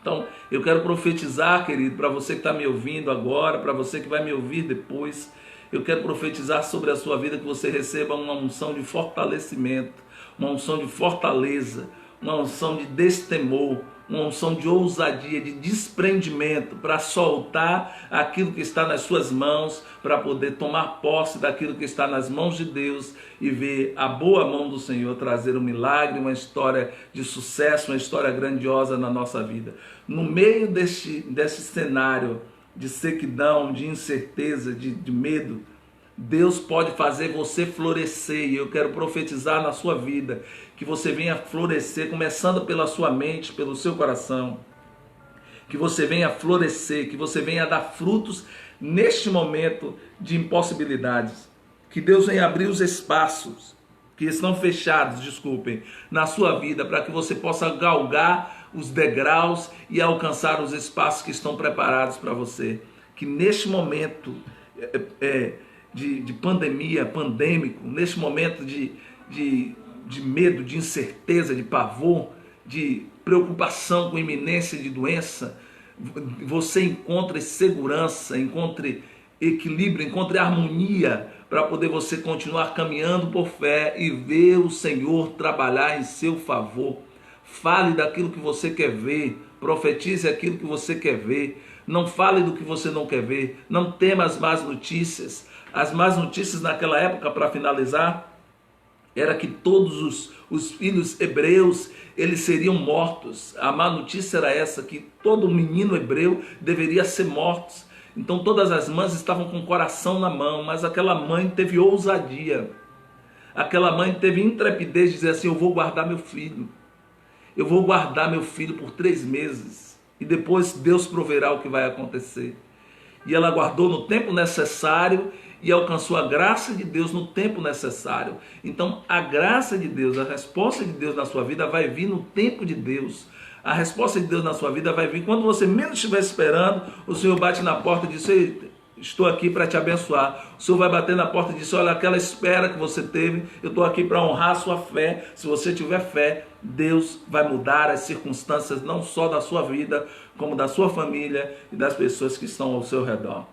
Speaker 1: Então, eu quero profetizar, querido, para você que está me ouvindo agora, para você que vai me ouvir depois, eu quero profetizar sobre a sua vida que você receba uma unção de fortalecimento, uma unção de fortaleza, uma unção de destemor, uma unção de ousadia, de desprendimento, para soltar aquilo que está nas suas mãos, para poder tomar posse daquilo que está nas mãos de Deus e ver a boa mão do Senhor trazer um milagre, uma história de sucesso, uma história grandiosa na nossa vida. No meio desse cenário de sequidão, de incerteza, de medo, Deus pode fazer você florescer, e eu quero profetizar na sua vida, que você venha florescer, começando pela sua mente, pelo seu coração, que você venha florescer, que você venha dar frutos neste momento de impossibilidades, que Deus venha abrir os espaços que estão fechados, na sua vida, para que você possa galgar os degraus e alcançar os espaços que estão preparados para você, que neste momento de pandemia, pandêmico, neste momento de medo, de incerteza, de pavor, de preocupação com iminência de doença, você encontre segurança, encontre equilíbrio, encontre harmonia, para poder você continuar caminhando por fé e ver o Senhor trabalhar em seu favor. Fale daquilo que você quer ver, profetize aquilo que você quer ver, não fale do que você não quer ver, não tema as más notícias. As más notícias naquela época, para finalizar, era que todos os filhos hebreus, eles seriam mortos. A má notícia era essa, que todo menino hebreu deveria ser morto. Então todas as mães estavam com o coração na mão, mas aquela mãe teve ousadia. Aquela mãe teve intrepidez de dizer assim: eu vou guardar meu filho. Eu vou guardar meu filho por 3 meses. E depois Deus proverá o que vai acontecer. E ela guardou no tempo necessário e alcançou a graça de Deus no tempo necessário. Então a graça de Deus, a resposta de Deus na sua vida vai vir no tempo de Deus. A resposta de Deus na sua vida vai vir quando você menos estiver esperando. O Senhor bate na porta e diz: estou aqui para te abençoar. O Senhor vai bater na porta e diz: olha, aquela espera que você teve, eu estou aqui para honrar a sua fé. Se você tiver fé, Deus vai mudar as circunstâncias, não só da sua vida, como da sua família e das pessoas que estão ao seu redor.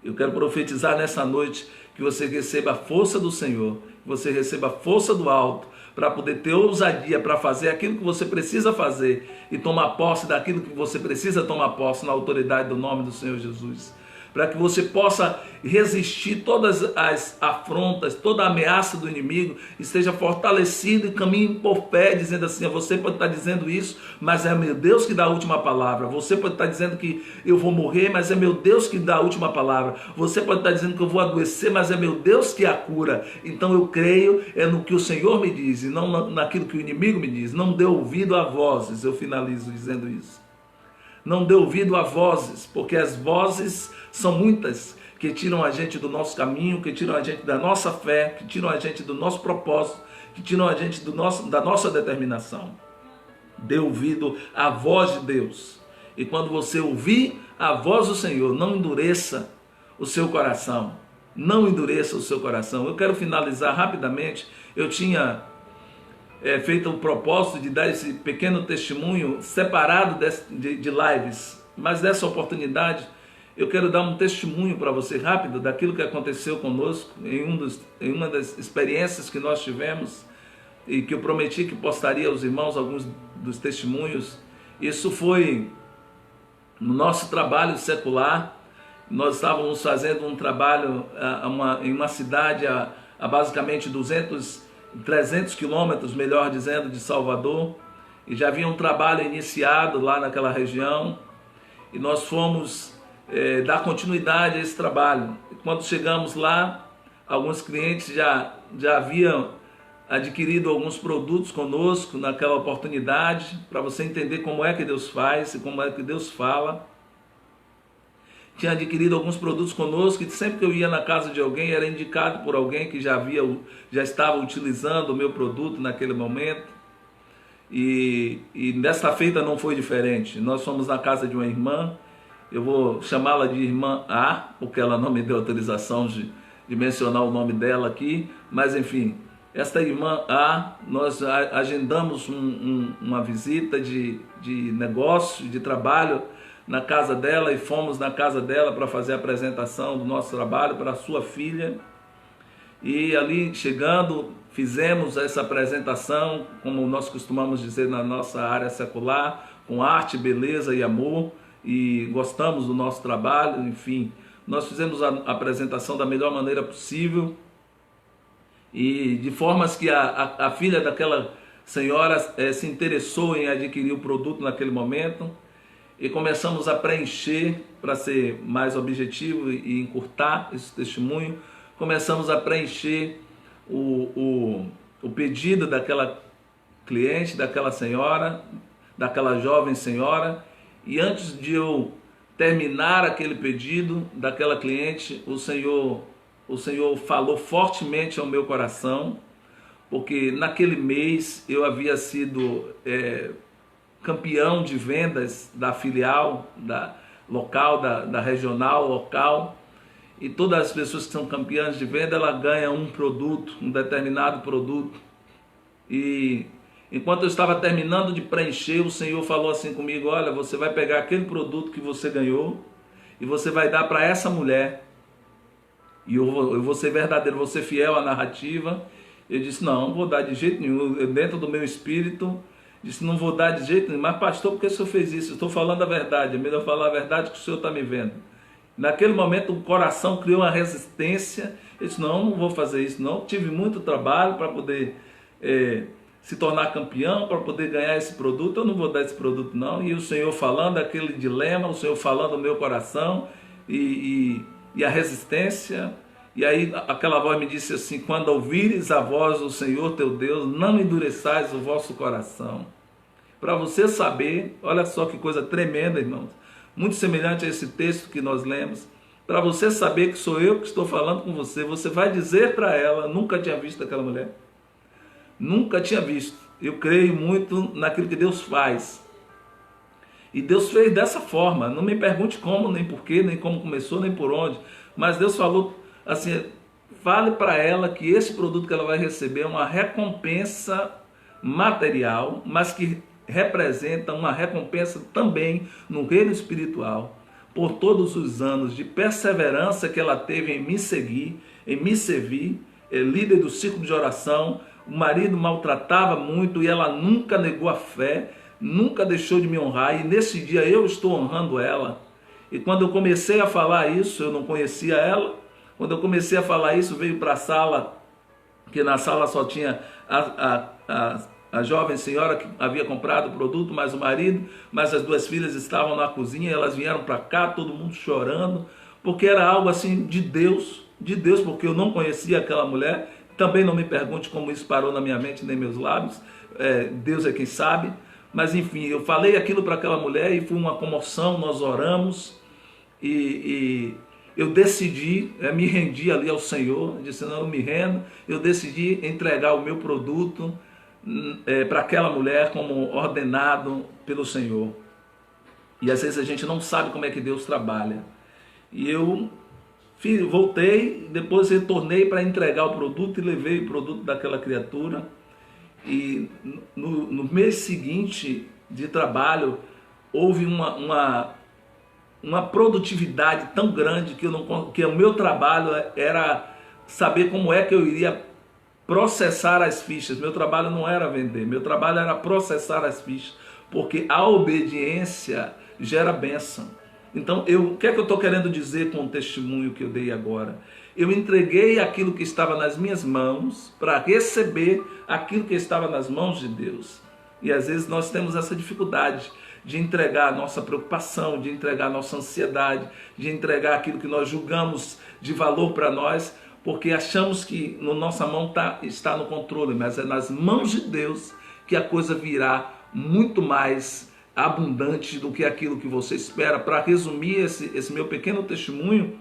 Speaker 1: Eu quero profetizar nessa noite que você receba a força do Senhor, que você receba a força do alto, para poder ter ousadia para fazer aquilo que você precisa fazer e tomar posse daquilo que você precisa tomar posse na autoridade do nome do Senhor Jesus. Para que você possa resistir todas as afrontas, toda a ameaça do inimigo, esteja fortalecido e caminhe por fé, dizendo assim: você pode estar dizendo isso, mas é meu Deus que dá a última palavra. Você pode estar dizendo que eu vou morrer, mas é meu Deus que dá a última palavra. Você pode estar dizendo que eu vou adoecer, mas é meu Deus que a cura. Então eu creio no que o Senhor me diz e não naquilo que o inimigo me diz. Não dê ouvido a vozes, eu finalizo dizendo isso. Não dê ouvido a vozes, porque as vozes são muitas, que tiram a gente do nosso caminho, que tiram a gente da nossa fé, que tiram a gente do nosso propósito, que tiram a gente da nossa determinação. Dê ouvido à voz de Deus. E quando você ouvir a voz do Senhor, não endureça o seu coração. Não endureça o seu coração. Eu quero finalizar rapidamente. Eu tinha feito o propósito de dar esse pequeno testemunho separado de lives, mas dessa oportunidade eu quero dar um testemunho para você rápido daquilo que aconteceu conosco em uma das experiências que nós tivemos e que eu prometi que postaria aos irmãos alguns dos testemunhos. Isso foi no nosso trabalho secular. Nós estávamos fazendo um trabalho em uma cidade a basicamente 300 quilômetros, melhor dizendo, de Salvador, e já havia um trabalho iniciado lá naquela região, e nós fomos dar continuidade a esse trabalho. E quando chegamos lá, alguns clientes já haviam adquirido alguns produtos conosco naquela oportunidade, para você entender como é que Deus faz e como é que Deus fala. Tinha adquirido alguns produtos conosco, e sempre que eu ia na casa de alguém, era indicado por alguém que já estava utilizando o meu produto naquele momento. E desta feita não foi diferente. Nós fomos na casa de uma irmã, eu vou chamá-la de irmã A, porque ela não me deu autorização de mencionar o nome dela aqui, mas enfim, esta irmã A, nós agendamos uma visita de negócio, de trabalho, na casa dela, e fomos na casa dela para fazer a apresentação do nosso trabalho para a sua filha. E ali chegando, fizemos essa apresentação, como nós costumamos dizer na nossa área secular, com arte, beleza e amor, e gostamos do nosso trabalho. Enfim, nós fizemos a apresentação da melhor maneira possível, e de formas que a filha daquela senhora se interessou em adquirir o produto naquele momento. E começamos a preencher, para ser mais objetivo e encurtar esse testemunho, começamos a preencher o pedido daquela cliente, daquela senhora, daquela jovem senhora. E antes de eu terminar aquele pedido daquela cliente, o Senhor falou fortemente ao meu coração, porque naquele mês eu havia sido campeão de vendas da filial, da local, da regional local, e todas as pessoas que são campeãs de venda, ela ganha um produto, um determinado produto. E enquanto eu estava terminando de preencher, o Senhor falou assim comigo: olha, você vai pegar aquele produto que você ganhou e você vai dar para essa mulher, e eu vou ser verdadeiro, vou ser fiel à narrativa. Eu disse: não vou dar de jeito nenhum. Dentro do meu espírito disse: não vou dar de jeito nenhum. Mas pastor, por que o senhor fez isso? Eu estou falando a verdade, é melhor falar a verdade que o senhor está me vendo. Naquele momento o coração criou uma resistência. Eu disse: não vou fazer isso não. Tive muito trabalho para poder se tornar campeão, para poder ganhar esse produto. Eu não vou dar esse produto não. E o Senhor falando aquele dilema, o Senhor falando no meu coração, e a resistência. E aí aquela voz me disse assim: quando ouvires a voz do Senhor teu Deus, não endureçais o vosso coração. Para você saber, olha só que coisa tremenda, irmãos, muito semelhante a esse texto que nós lemos. Para você saber que sou eu que estou falando com você, você vai dizer para ela: nunca tinha visto aquela mulher, nunca tinha visto. Eu creio muito naquilo que Deus faz. E Deus fez dessa forma. Não me pergunte como, nem porquê, nem como começou, nem por onde. Mas Deus falou assim: fale para ela que esse produto que ela vai receber é uma recompensa material, mas que representa uma recompensa também no reino espiritual, por todos os anos de perseverança que ela teve em me seguir, em me servir, líder do círculo de oração. O marido maltratava muito e ela nunca negou a fé, nunca deixou de me honrar, e nesse dia eu estou honrando ela. E quando eu comecei a falar isso, eu não conhecia ela. Quando eu comecei a falar isso, veio para a sala, que na sala só tinha a jovem senhora que havia comprado o produto, mais o marido, mas as duas filhas estavam na cozinha, elas vieram para cá, todo mundo chorando, porque era algo assim de Deus, porque eu não conhecia aquela mulher. Também não me pergunte como isso parou na minha mente, nem meus lábios, Deus é quem sabe. Mas enfim, eu falei aquilo para aquela mulher e foi uma comoção, nós oramos e eu decidi, me rendi ali ao Senhor, disse: não, eu me rendo. Eu decidi entregar o meu produto para aquela mulher como ordenado pelo Senhor. E às vezes a gente não sabe como é que Deus trabalha. E eu voltei, depois retornei para entregar o produto e levei o produto daquela criatura. E no mês seguinte de trabalho houve uma produtividade tão grande que o meu trabalho era saber como é que eu iria processar as fichas. Meu trabalho não era vender, meu trabalho era processar as fichas, porque a obediência gera bênção. Então, o que é que eu estou querendo dizer com o testemunho que eu dei agora? Eu entreguei aquilo que estava nas minhas mãos para receber aquilo que estava nas mãos de Deus. E às vezes nós temos essa dificuldade de entregar a nossa preocupação, de entregar a nossa ansiedade, de entregar aquilo que nós julgamos de valor para nós, porque achamos que na nossa mão está no controle, mas é nas mãos de Deus que a coisa virá muito mais abundante do que aquilo que você espera. Para resumir esse meu pequeno testemunho,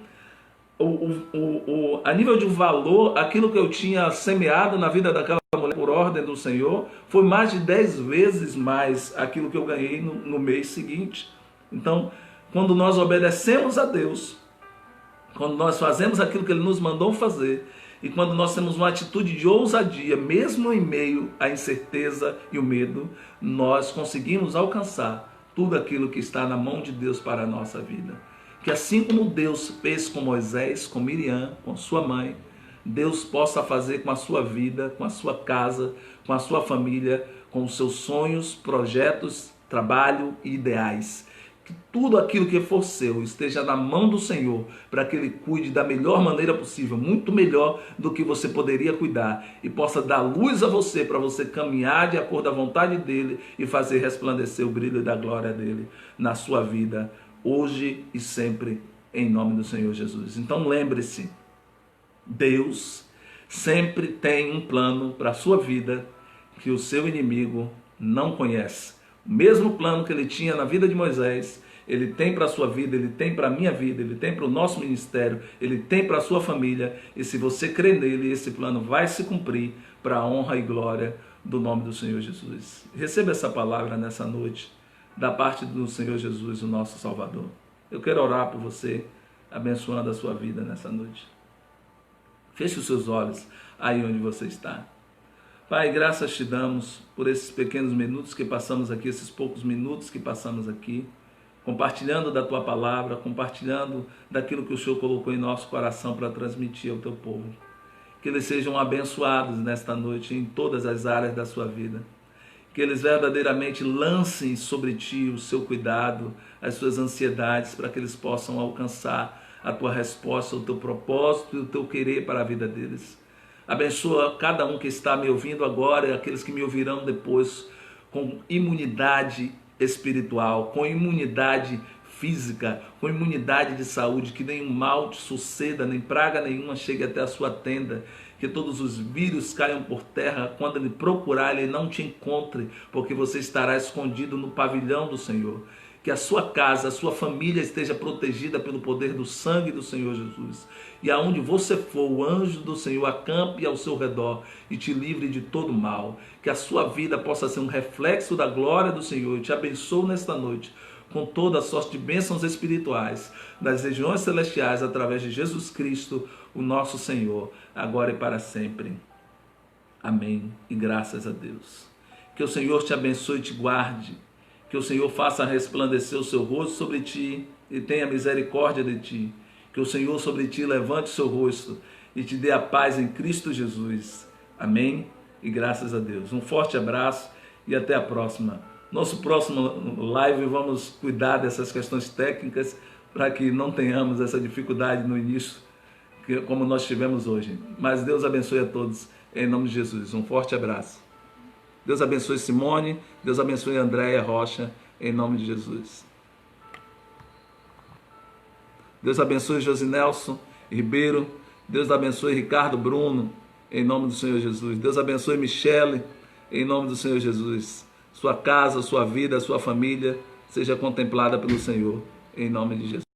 Speaker 1: a nível de valor, aquilo que eu tinha semeado na vida daquela mulher por ordem do Senhor foi mais de 10 vezes mais aquilo que eu ganhei no mês seguinte. Então, quando nós obedecemos a Deus, quando nós fazemos aquilo que Ele nos mandou fazer, e quando nós temos uma atitude de ousadia, mesmo em meio à incerteza e o medo, nós conseguimos alcançar tudo aquilo que está na mão de Deus para a nossa vida. Que assim como Deus fez com Moisés, com Miriam, com sua mãe, Deus possa fazer com a sua vida, com a sua casa, com a sua família, com os seus sonhos, projetos, trabalho e ideais. Que tudo aquilo que for seu esteja na mão do Senhor, para que Ele cuide da melhor maneira possível, muito melhor do que você poderia cuidar, e possa dar luz a você, para você caminhar de acordo à vontade dEle e fazer resplandecer o brilho da glória dEle na sua vida, hoje e sempre, em nome do Senhor Jesus. Então lembre-se, Deus sempre tem um plano para a sua vida que o seu inimigo não conhece. O mesmo plano que Ele tinha na vida de Moisés, Ele tem para a sua vida, Ele tem para a minha vida, Ele tem para o nosso ministério, Ele tem para a sua família. E se você crer nele, esse plano vai se cumprir para a honra e glória do nome do Senhor Jesus. Receba essa palavra nessa noite, da parte do Senhor Jesus, o nosso Salvador. Eu quero orar por você, abençoando a sua vida nessa noite. Feche os seus olhos aí onde você está. Pai, graças te damos por esses pequenos minutos que passamos aqui, esses poucos minutos que passamos aqui, compartilhando da tua palavra, compartilhando daquilo que o Senhor colocou em nosso coração para transmitir ao teu povo. Que eles sejam abençoados nesta noite em todas as áreas da sua vida. Que eles verdadeiramente lancem sobre ti o seu cuidado, as suas ansiedades, para que eles possam alcançar a tua resposta, o teu propósito e o teu querer para a vida deles. Abençoa cada um que está me ouvindo agora e aqueles que me ouvirão depois, com imunidade espiritual, com imunidade física, com imunidade de saúde, que nenhum mal te suceda, nem praga nenhuma chegue até a sua tenda, que todos os vírus caiam por terra, quando ele procurar, ele não te encontre, porque você estará escondido no pavilhão do Senhor. Que a sua casa, a sua família esteja protegida pelo poder do sangue do Senhor Jesus. E aonde você for, o anjo do Senhor acampe ao seu redor e te livre de todo mal. Que a sua vida possa ser um reflexo da glória do Senhor. Eu te abençoo nesta noite com toda a sorte de bênçãos espirituais das regiões celestiais, através de Jesus Cristo, o nosso Senhor, agora e para sempre. Amém. E graças a Deus. Que o Senhor te abençoe e te guarde. Que o Senhor faça resplandecer o seu rosto sobre ti e tenha misericórdia de ti. Que o Senhor sobre ti levante o seu rosto e te dê a paz em Cristo Jesus. Amém. E graças a Deus. Um forte abraço e até a próxima. Nosso próximo live vamos cuidar dessas questões técnicas para que não tenhamos essa dificuldade no início como nós tivemos hoje. Mas Deus abençoe a todos em nome de Jesus. Um forte abraço. Deus abençoe Simone, Deus abençoe Andréia Rocha em nome de Jesus. Deus abençoe Josinelson Ribeiro, Deus abençoe Ricardo Bruno em nome do Senhor Jesus. Deus abençoe Michele em nome do Senhor Jesus. Sua casa, sua vida, sua família seja contemplada pelo Senhor, em nome de Jesus.